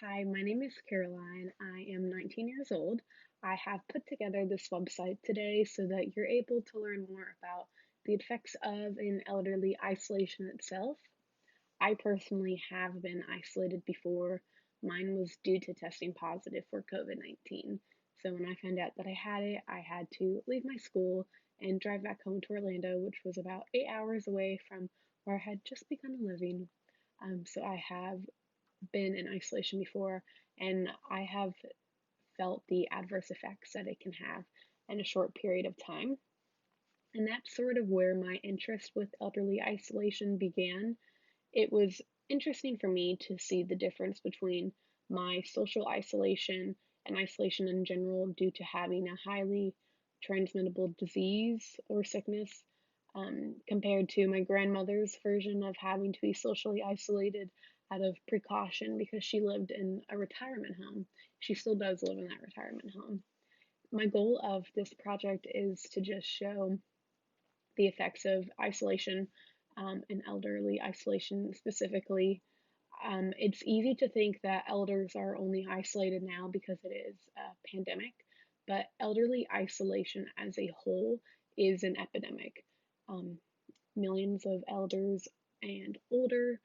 Hi, my name is Caroline. I am 19 years old. I have put together this website today so that you're able to learn more about the effects of an elderly isolation itself. I personally have been isolated before. Mine was due to testing positive for COVID-19. So when I found out that I had it, I had to leave my school and drive back home to Orlando, which was about 8 hours away from where I had just begun living. So I have been in isolation before, and I have felt the adverse effects that it can have in a short period of time. And that's sort of where my interest with elderly isolation began. It was interesting for me to see the difference between my social isolation and isolation in general due to having a highly transmittable disease or sickness, compared to my grandmother's version of having to be socially isolated out of precaution because she lived in a retirement home. She still does live in that retirement home. My goal of this project is to just show the effects of isolation, and elderly isolation specifically. It's easy to think that elders are only isolated now because it is a pandemic, but elderly isolation as a whole is an epidemic. Um, Millions of elders and older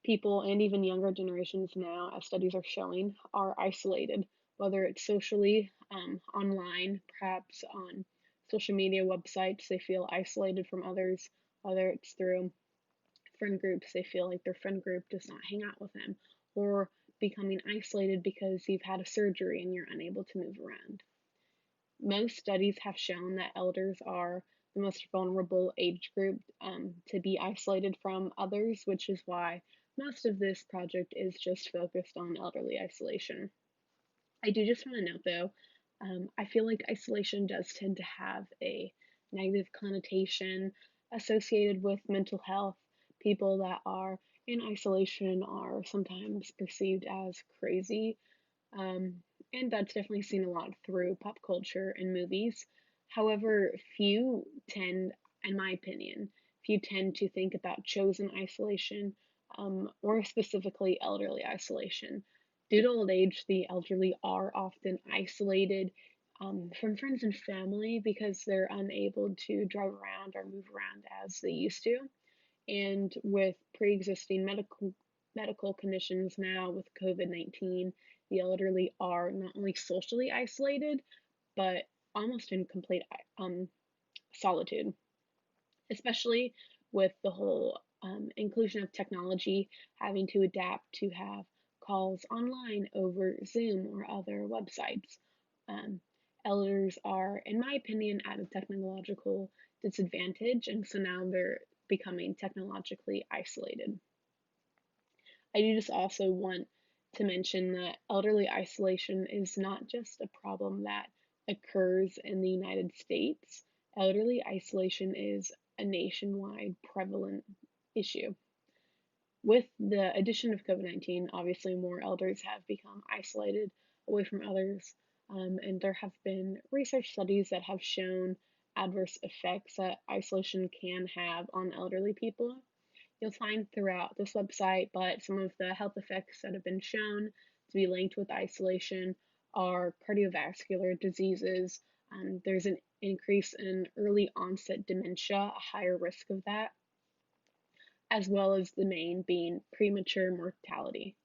people, and even younger generations now, as studies are showing, are isolated, whether it's socially, online, perhaps on social media websites, they feel isolated from others, whether it's through friend groups, they feel like their friend group does not hang out with them, or becoming isolated because you've had a surgery and you're unable to move around. Most studies have shown that elders are the most vulnerable age group, to be isolated from others, which is why most of this project is just focused on elderly isolation. I do just want to note though, I feel like isolation does tend to have a negative connotation associated with mental health. People that are in isolation are sometimes perceived as crazy, um, and that's definitely seen a lot through pop culture and movies. However, in my opinion, few tend to think about chosen isolation, or specifically elderly isolation. Due to old age, the elderly are often isolated, from friends and family because they're unable to drive around or move around as they used to. And with pre-existing medical conditions now with COVID-19, the elderly are not only socially isolated, but almost in complete solitude, especially with the whole, inclusion of technology, having to adapt to have calls online over Zoom or other websites. Um, Elders are, in my opinion, at a technological disadvantage, and so now they're becoming technologically isolated. I do just also want to mention that elderly isolation is not just a problem that occurs in the United States. Elderly isolation is a nationwide prevalent issue. With the addition of COVID-19, obviously more elders have become isolated away from others, and there have been research studies that have shown adverse effects that isolation can have on elderly people. You'll find throughout this website, but some of the health effects that have been shown to be linked with isolation are cardiovascular diseases. There's an increase in early onset dementia, a higher risk of that, as well as the main being premature mortality.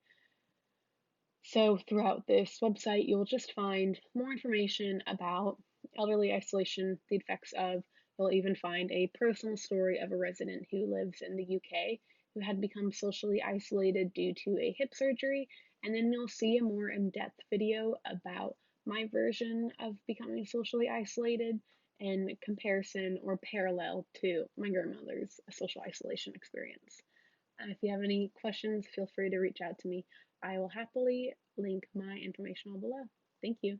So, throughout this website, you'll just find more information about elderly isolation, the effects of. You'll even find a personal story of a resident who lives in the UK who had become socially isolated due to a hip surgery. And then you'll see a more in depth video about my version of becoming socially isolated in comparison or parallel to my grandmother's social isolation experience. If you have any questions, feel free to reach out to me. I will happily link my information all below. Thank you.